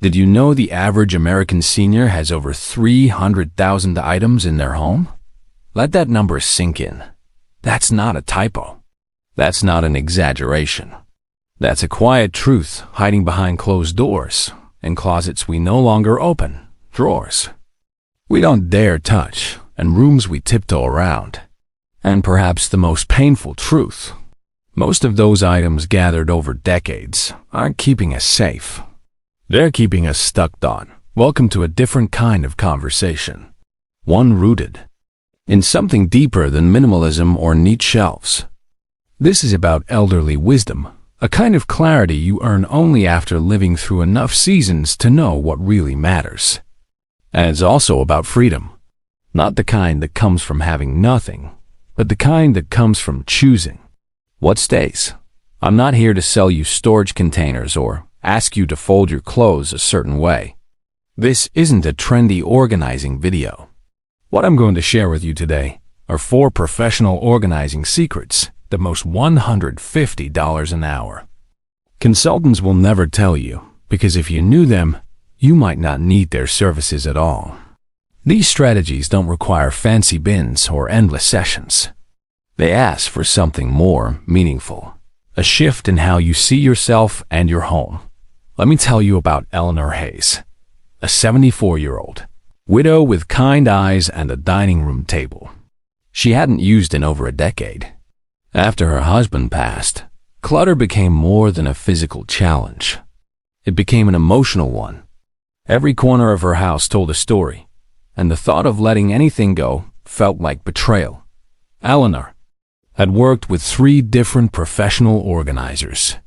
Did you know the average American senior has over 300,000 items in their home? Let that number sink in. That's not a typo. That's not an exaggeration. That's a quiet truth hiding behind closed doors and closets we no longer open, drawers we don't dare touch, and rooms we tiptoe around. And perhaps the most painful truth, most of those items gathered over decades aren't keeping us safe. They're keeping us stuck on. Welcome to a different kind of conversation. One rooted in something deeper than minimalism or neat shelves. This is about elderly wisdom, a kind of clarity you earn only after living through enough seasons to know what really matters. And it's also about freedom. Not the kind that comes from having nothing, but the kind that comes from choosing what stays. I'm not here to sell you storage containers or ask you to fold your clothes a certain way. This isn't a trendy organizing video. What I'm going to share with you today are 4 professional organizing secrets that most $150 an hour. Consultants will never tell you, because if you knew them, you might not need their services at all. These strategies don't require fancy bins or endless sessions. They ask for something more meaningful, a shift in how you see yourself and your home. Let me tell you about Eleanor Hayes, a 74-year-old widow with kind eyes and a dining room table she hadn't used in over a decade. After her husband passed, clutter became more than a physical challenge. It became an emotional one. Every corner of her house told a story, and the thought of letting anything go felt like betrayal. Eleanor had worked with 3 different professional organizers.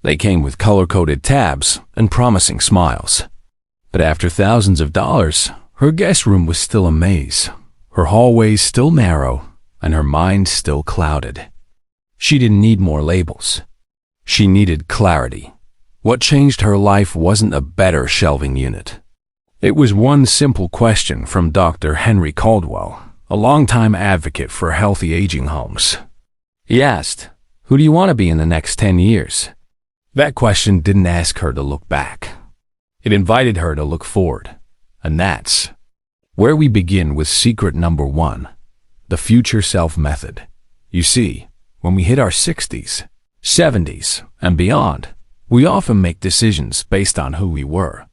They came with color-coded tabs and promising smiles. But after thousands of dollars, her guest room was still a maze, her hallways still narrow, and her mind still clouded. She didn't need more labels. She needed clarity. What changed her life wasn't a better shelving unit. It was one simple question from Dr. Henry Caldwell, a longtime advocate for healthy aging homes. He asked, "Who do you want to be in the next 10 years?" That question didn't ask her to look back. It invited her to look forward. And that's where we begin with secret number 1, the future self method. You see, when we hit our 60s, 70s, and beyond, we often make decisions based on who we were.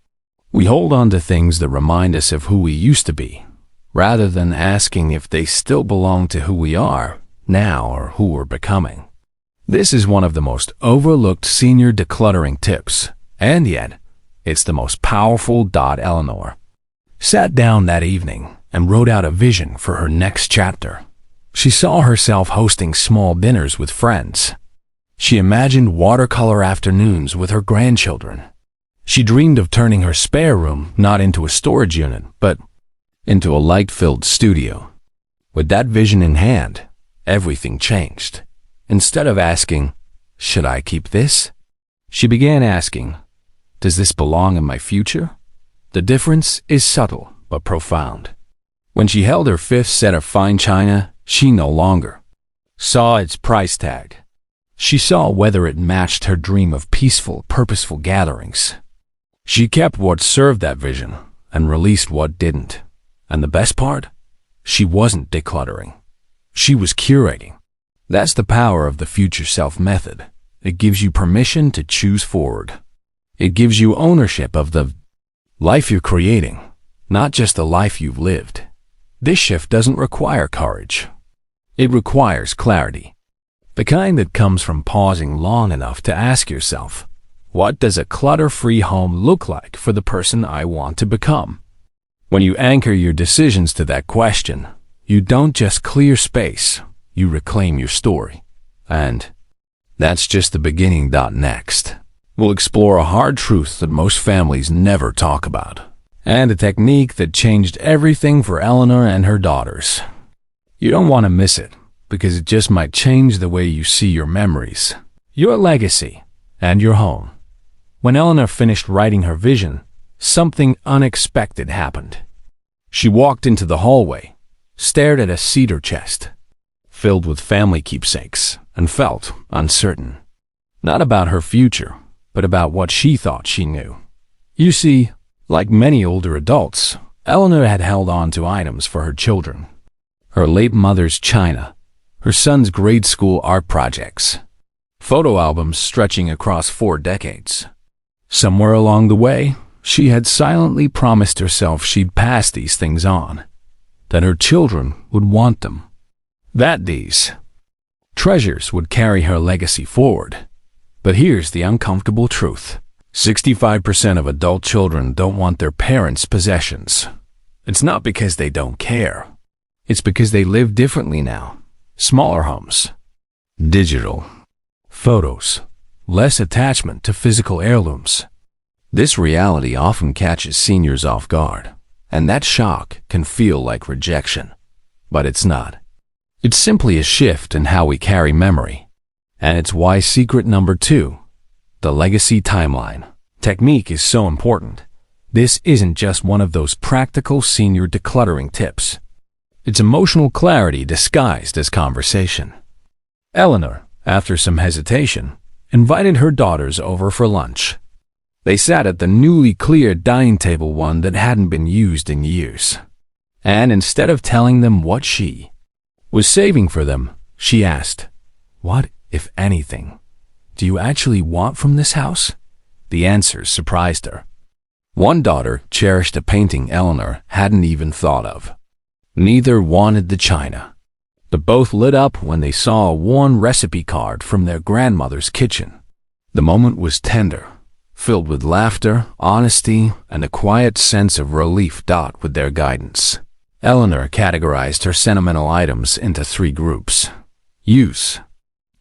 We hold on to things that remind us of who we used to be, rather than asking if they still belong to who we are now or who we're becoming. This is one of the most overlooked senior decluttering tips, and yet, it's the most powerful. Eleanor sat down that evening and wrote out a vision for her next chapter. She saw herself hosting small dinners with friends. She imagined watercolor afternoons with her grandchildren. She dreamed of turning her spare room not into a storage unit, but into a light-filled studio. With that vision in hand, everything changed. Instead of asking, "Should I keep this?" she began asking, "Does this belong in my future?" The difference is subtle but profound. When she held her 5th set of fine china, she no longer saw its price tag. She saw whether it matched her dream of peaceful, purposeful gatherings. She kept what served that vision and released what didn't. And the best part? She wasn't decluttering. She was curating. That's the power of the future self method. It gives you permission to choose forward. It gives you ownership of the life you're creating, not just the life you've lived. This shift doesn't require courage. It requires clarity. The kind that comes from pausing long enough to ask yourself, what does a clutter-free home look like for the person I want to become? When you anchor your decisions to that question, you don't just clear space, you reclaim your story. And that's just the beginning. Next, we'll explore a hard truth that most families never talk about, and a technique that changed everything for Eleanor and her daughters. You don't want to miss it, because it just might change the way you see your memories, your legacy, and your home. When Eleanor finished writing her vision, something unexpected happened. She walked into the hallway, stared at a cedar chest filled with family keepsakes, and felt uncertain. Not about her future, but about what she thought she knew. You see, like many older adults, Eleanor had held on to items for her children. Her late mother's china, her son's grade school art projects, photo albums stretching across 4 decades. Somewhere along the way, she had silently promised herself she'd pass these things on, that her children would want them, that these treasures would carry her legacy forward. But here's the uncomfortable truth. 65% of adult children don't want their parents' possessions. It's not because they don't care. It's because they live differently now. Smaller homes, digital, photos, less attachment to physical heirlooms. This reality often catches seniors off guard, and that shock can feel like rejection. But it's not. It's simply a shift in how we carry memory. And it's why secret number 2, the legacy timeline technique, is so important. This isn't just one of those practical senior decluttering tips. It's emotional clarity disguised as conversation. Eleanor, after some hesitation, invited her daughters over for lunch. They sat at the newly cleared dining table, one that hadn't been used in years. And instead of telling them what she was saving for them, she asked, "What, if anything, do you actually want from this house?" The answers surprised her. One daughter cherished a painting Eleanor hadn't even thought of. Neither wanted the china. But both lit up when they saw a worn recipe card from their grandmother's kitchen. The moment was tender, filled with laughter, honesty, and a quiet sense of relief. With their guidance, Eleanor categorized her sentimental items into 3 groups. Use.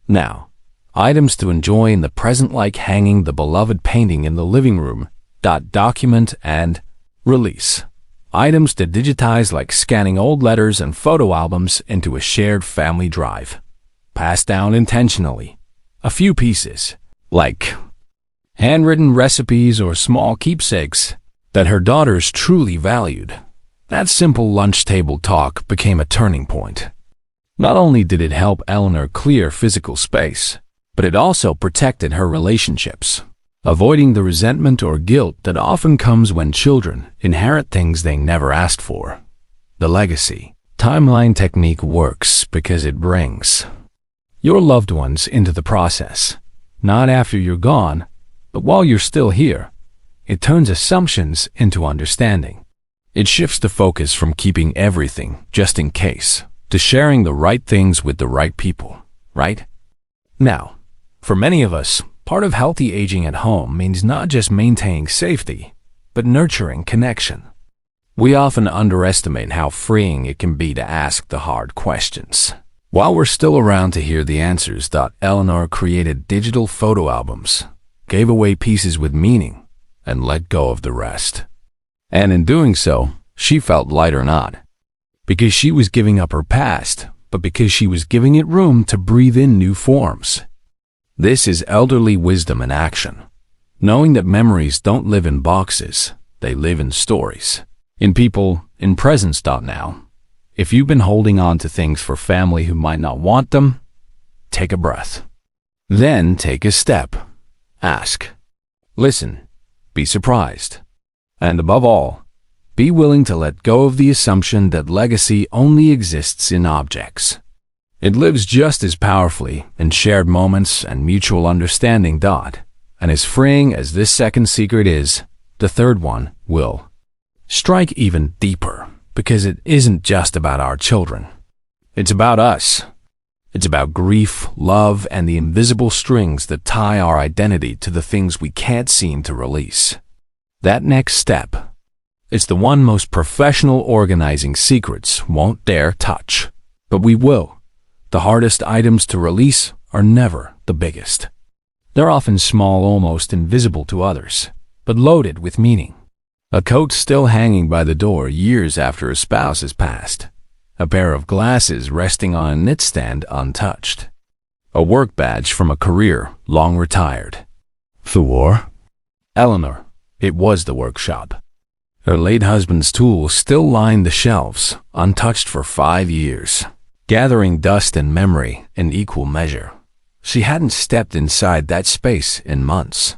Now, items to enjoy in the present, like hanging the beloved painting in the living room. Document. And release. Items to digitize, like scanning old letters and photo albums into a shared family drive. Pass down intentionally. A few pieces, like handwritten recipes or small keepsakes, that her daughters truly valued. That simple lunch table talk became a turning point. Not only did it help Eleanor clear physical space, but it also protected her relationships, avoiding the resentment or guilt that often comes when children inherit things they never asked for. The legacy timeline technique works because it brings your loved ones into the process, not after you're gone, but while you're still here. It turns assumptions into understanding. It shifts the focus from keeping everything just in case to sharing the right things with the right people, right? Now, for many of us, part of healthy aging at home means not just maintaining safety, but nurturing connection. We often underestimate how freeing it can be to ask the hard questions. While we're still around to hear the answers, Eleanor created digital photo albums, gave away pieces with meaning, and let go of the rest. And in doing so, she felt lighter, not because she was giving up her past, but because she was giving it room to breathe in new forms. This is elderly wisdom in action, knowing that memories don't live in boxes, they live in stories, in people, in presence. Now, if you've been holding on to things for family who might not want them, take a breath. Then take a step. Ask. Listen. Be surprised. And above all, be willing to let go of the assumption that legacy only exists in objects. It lives just as powerfully in shared moments and mutual understanding. And as freeing as this second secret is, the third one will strike even deeper, because it isn't just about our children. It's about us. It's about grief, love, and the invisible strings that tie our identity to the things we can't seem to release. That next step, it's the one most professional organizing secrets won't dare touch. But we will. The hardest items to release are never the biggest. They're often small, almost invisible to others, but loaded with meaning. A coat still hanging by the door years after a spouse has passed. A pair of glasses resting on a nightstand untouched. A work badge from a career long retired. For Eleanor, it was the workshop. Her late husband's tools still lined the shelves, untouched for 5 years, gathering dust and memory in equal measure. She hadn't stepped inside that space in months.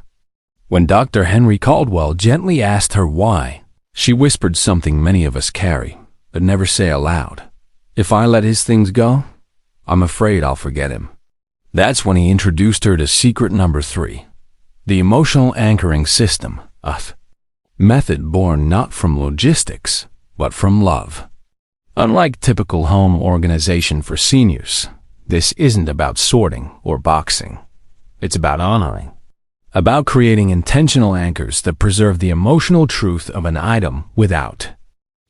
When Dr. Henry Caldwell gently asked her why, she whispered something many of us carry, but never say aloud. If I let his things go, I'm afraid I'll forget him. That's when he introduced her to secret number 3, the emotional anchoring system, a method born not from logistics, but from love. Unlike typical home organization for seniors, this isn't about sorting or boxing. It's about honoring, about creating intentional anchors that preserve the emotional truth of an item without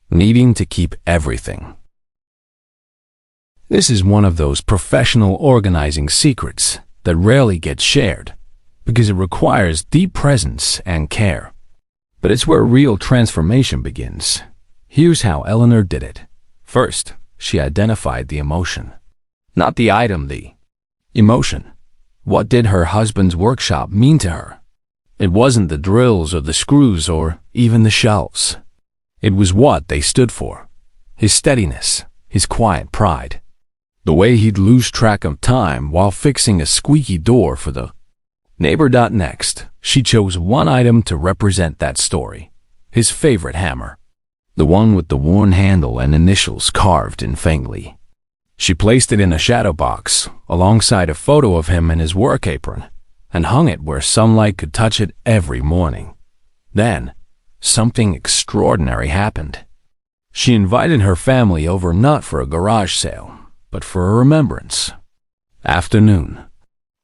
needing to keep everything. This is one of those professional organizing secrets that rarely gets shared because it requires deep presence and care. But it's where real transformation begins. Here's how Eleanor did it. First, she identified the emotion. Not the item, the emotion. What did her husband's workshop mean to her? It wasn't the drills or the screws or even the shelves. It was what they stood for. His steadiness, his quiet pride. The way he'd lose track of time while fixing a squeaky door for the neighbor. Next, she chose one item to represent that story. His favorite hammer. The one with the worn handle and initials carved in faintly. She placed it in a shadow box alongside a photo of him in his work apron and hung it where sunlight could touch it every morning. Then, something extraordinary happened. She invited her family over not for a garage sale, but for a remembrance. Afternoon.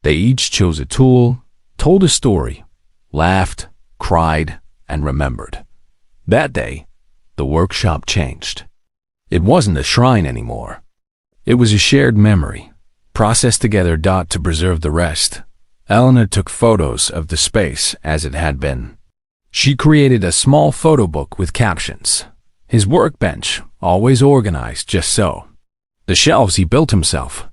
They each chose a tool, told a story, laughed, cried, and remembered. That day, the workshop changed. It wasn't a shrine anymore. It was a shared memory, processed together. To preserve the rest, Eleanor took photos of the space as it had been. She created a small photo book with captions. His workbench, always organized just so. The shelves he built himself.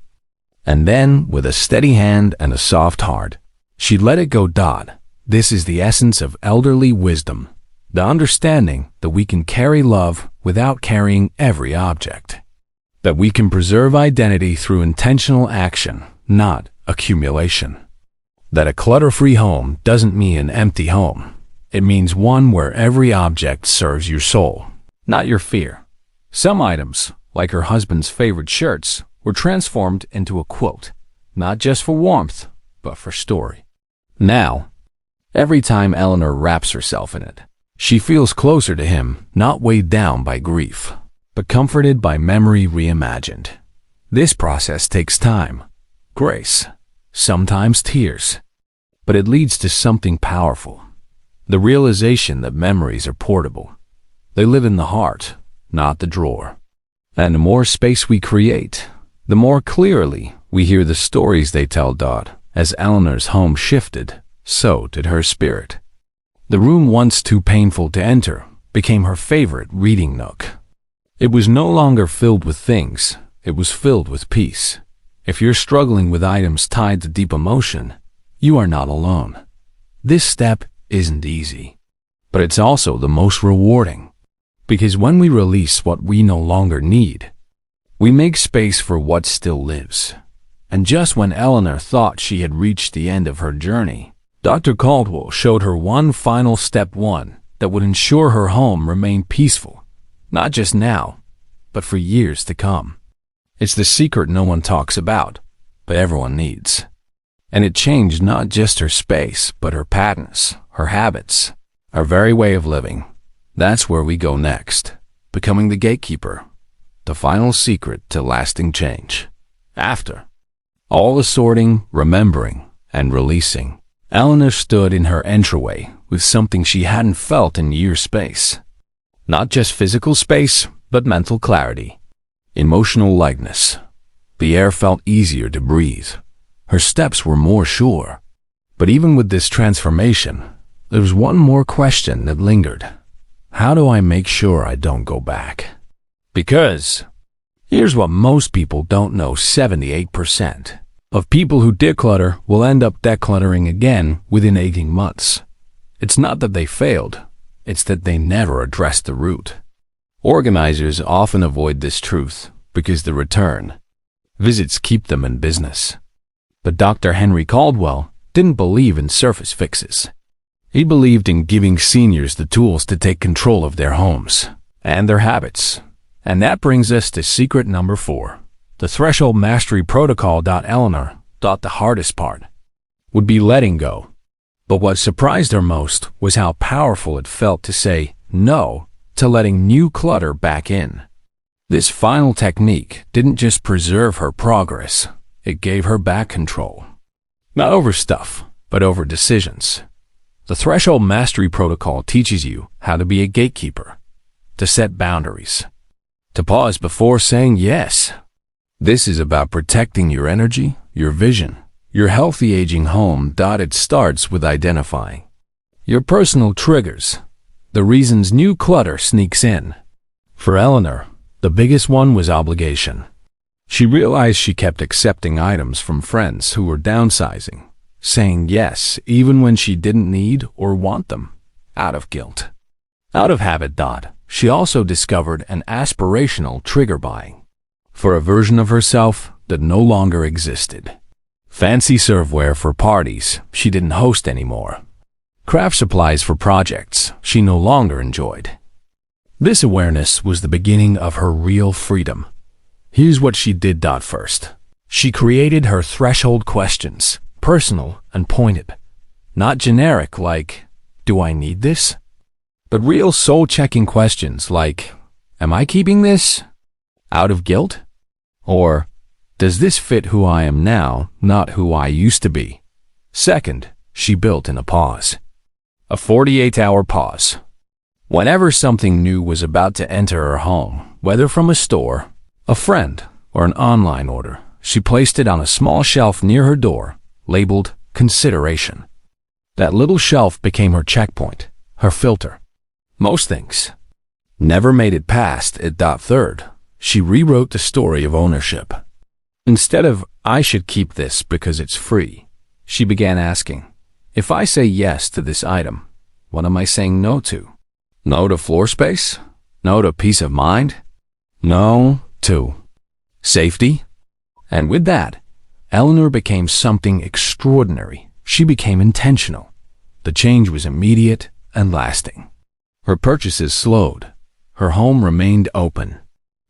And then, with a steady hand and a soft heart, she let it go. This is the essence of elderly wisdom. The understanding that we can carry love without carrying every object. That we can preserve identity through intentional action, not accumulation. That a clutter-free home doesn't mean an empty home. It means one where every object serves your soul, not your fear. Some items, like her husband's favorite shirts, were transformed into a quote, not just for warmth, but for story. Now, every time Eleanor wraps herself in it, she feels closer to him, not weighed down by grief, but comforted by memory reimagined. This process takes time, grace, sometimes tears, but it leads to something powerful. The realization that memories are portable. They live in the heart, not the drawer. And the more space we create, the more clearly we hear the stories they tell. As Eleanor's home shifted, so did her spirit. The room once too painful to enter became her favorite reading nook. It was no longer filled with things, it was filled with peace. If you're struggling with items tied to deep emotion, you are not alone. This step isn't easy, but it's also the most rewarding. Because when we release what we no longer need, we make space for what still lives. And just when Eleanor thought she had reached the end of her journey, Dr. Caldwell showed her one final step, one that would ensure her home remained peaceful, not just now, but for years to come. It's the secret no one talks about, but everyone needs. And it changed not just her space, but her patterns, her habits, our very way of living. That's where we go next, becoming the gatekeeper, the final secret to lasting change. After all the sorting, remembering, and releasing, Eleanor stood in her entryway with something she hadn't felt in years. Space. Not just physical space, but mental clarity. Emotional lightness. The air felt easier to breathe. Her steps were more sure. But even with this transformation, there was one more question that lingered. How do I make sure I don't go back? Because here's what most people don't know: 78% of people who declutter will end up decluttering again within 18 months. It's not that they failed, it's that they never addressed the root. Organizers often avoid this truth because the return visits keep them in business. But Dr. Henry Caldwell didn't believe in surface fixes. He believed in giving seniors the tools to take control of their homes and their habits. And that brings us to secret number 4, the threshold mastery protocol. Eleanor thought the hardest part would be letting go. But what surprised her most was how powerful it felt to say no to letting new clutter back in. This final technique didn't just preserve her progress, it gave her back control. Not over stuff, but over decisions. The threshold mastery protocol teaches you how to be a gatekeeper, to set boundaries, to pause before saying yes. This is about protecting your energy, your vision, your healthy aging home. It starts with identifying your personal triggers, the reasons new clutter sneaks in. For Eleanor, the biggest one was obligation. She realized she kept accepting items from friends who were downsizing, saying yes even when she didn't need or want them, out of guilt. Out of habit. She also discovered an aspirational trigger buying for a version of herself that no longer existed. Fancy serveware for parties she didn't host anymore. Craft supplies for projects she no longer enjoyed. This awareness was the beginning of her real freedom. Here's what she did. First, she created her threshold questions, personal and pointed. Not generic like, do I need this? But real soul-checking questions like, am I keeping this out of guilt? Or, does this fit who I am now, not who I used to be? Second, she built in a pause. A 48-hour pause. Whenever something new was about to enter her home, whether from a store, a friend, or an online order, she placed it on a small shelf near her door, labeled consideration. That little shelf became her checkpoint, her filter. Most things never made it past it. Third, she rewrote the story of ownership. Instead of, I should keep this because it's free, she began asking, if I say yes to this item, what am I saying no to? No to floor space? No to peace of mind? No to safety? And with that, Eleanor became something extraordinary. She became intentional. The change was immediate and lasting. Her purchases slowed. Her home remained open.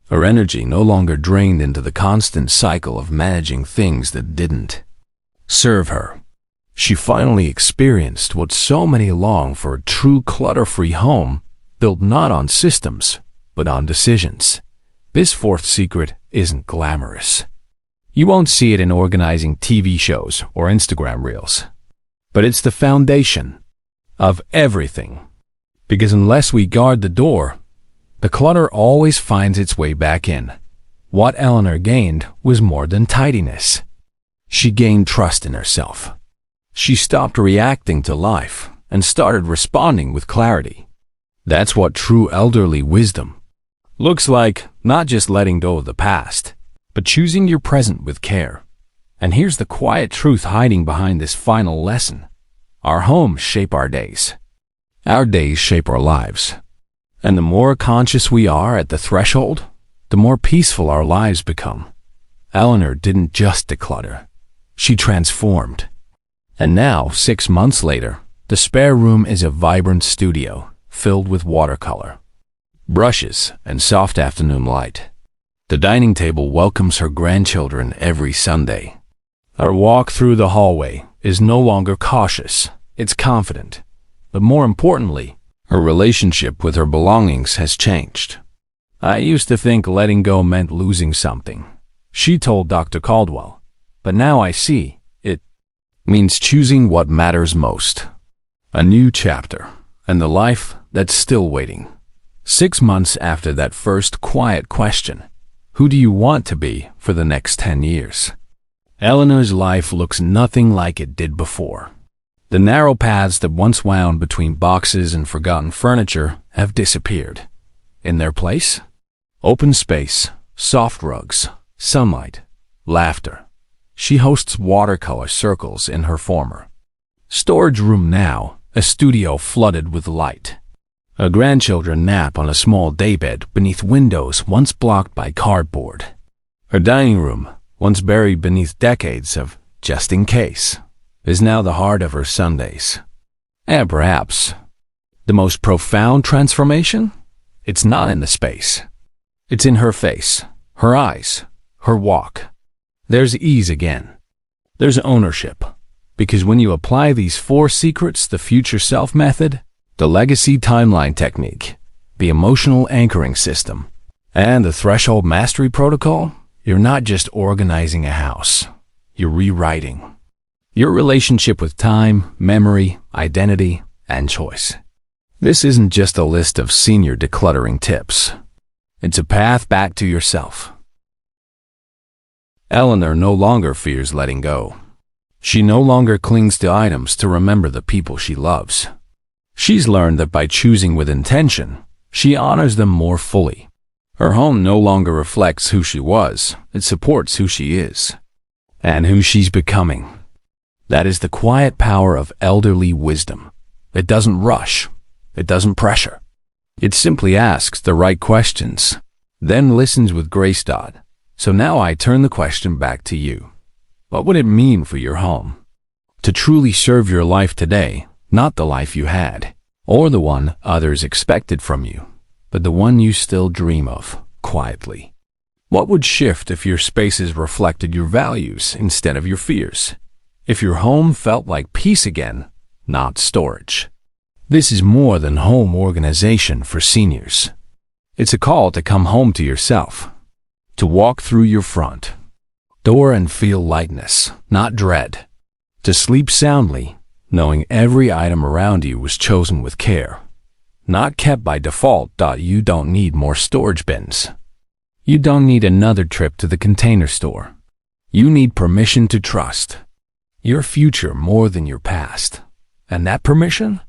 Her energy no longer drained into the constant cycle of managing things that didn't serve her. She finally experienced what so many long for: a true clutter-free home built not on systems, but on decisions. This fourth secret isn't glamorous. You won't see it in organizing TV shows or Instagram reels. But it's the foundation of everything. Because unless we guard the door, the clutter always finds its way back in. What Eleanor gained was more than tidiness. She gained trust in herself. She stopped reacting to life and started responding with clarity. That's what true elderly wisdom looks like, not just letting go of the past, but choosing your present with care. And here's the quiet truth hiding behind this final lesson. Our homes shape our days. Our days shape our lives. And the more conscious we are at the threshold, the more peaceful our lives become. Eleanor didn't just declutter. She transformed. And now, 6 months later, the spare room is a vibrant studio filled with watercolor, brushes, and soft afternoon light. The dining table welcomes her grandchildren every Sunday. Her walk through the hallway is no longer cautious, it's confident. But more importantly, her relationship with her belongings has changed. I used to think letting go meant losing something, she told Dr. Caldwell. But now I see it means choosing what matters most. A new chapter, and the life that's still waiting. 6 months after that first quiet question, who do you want to be for the next 10 years? Eleanor's life looks nothing like it did before. The narrow paths that once wound between boxes and forgotten furniture have disappeared. In their place, open space, soft rugs, sunlight, laughter. She hosts watercolor circles in her former storage room now, a studio flooded with light. Her grandchildren nap on a small daybed beneath windows once blocked by cardboard. Her dining room, once buried beneath decades of just in case, is now the heart of her Sundays. And perhaps the most profound transformation? It's not in the space. It's in her face, her eyes, her walk. There's ease again. There's ownership. Because when you apply these 4 secrets, the future self method, the legacy timeline technique, the emotional anchoring system, and the threshold mastery protocol, you're not just organizing a house. You're rewriting your relationship with time, memory, identity, and choice. This isn't just a list of senior decluttering tips. It's a path back to yourself. Eleanor no longer fears letting go. She no longer clings to items to remember the people she loves. She's learned that by choosing with intention, she honors them more fully. Her home no longer reflects who she was, it supports who she is, and who she's becoming. That is the quiet power of elderly wisdom. It doesn't rush, it doesn't pressure. It simply asks the right questions, then listens with grace. So now I turn the question back to you. What would it mean for your home to truly serve your life today, not the life you had, or the one others expected from you, but the one you still dream of, quietly? What would shift if your spaces reflected your values instead of your fears? If your home felt like peace again, not storage? This is more than home organization for seniors. It's a call to come home to yourself, to walk through your front door and feel lightness, not dread, to sleep soundly, knowing every item around you was chosen with care, not kept by default. You don't need more storage bins. You don't need another trip to the container store. You need permission to trust your future more than your past. And that permission?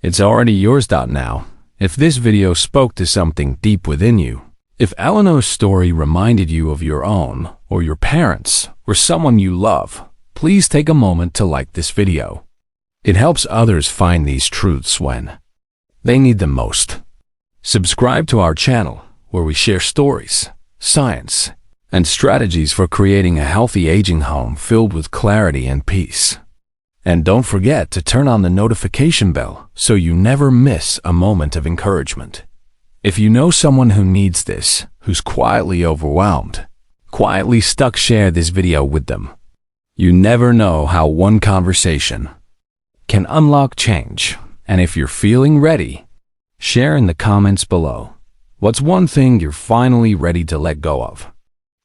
It's already yours. Now, if this video spoke to something deep within you, if Eleanor's story reminded you of your own, or your parents, or someone you love, please take a moment to like this video. It helps others find these truths when they need them most. Subscribe to our channel, where we share stories, science, and strategies for creating a healthy aging home filled with clarity and peace. And don't forget to turn on the notification bell so you never miss a moment of encouragement. If you know someone who needs this, who's quietly overwhelmed, quietly stuck, share this video with them. You never know how one conversation can unlock change. And if you're feeling ready, share in the comments below. What's one thing you're finally ready to let go of?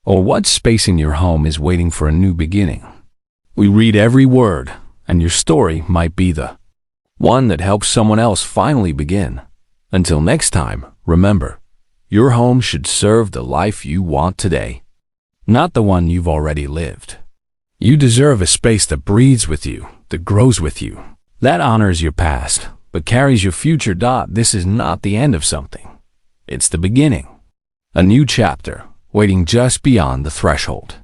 Or what space in your home is waiting for a new beginning? We read every word, and your story might be the one that helps someone else finally begin. Until next time, remember, your home should serve the life you want today, not the one you've already lived. You deserve a space that breathes with you, that grows with you, that honors your past, but carries your future. This is not the end of something. It's the beginning. A new chapter, waiting just beyond the threshold.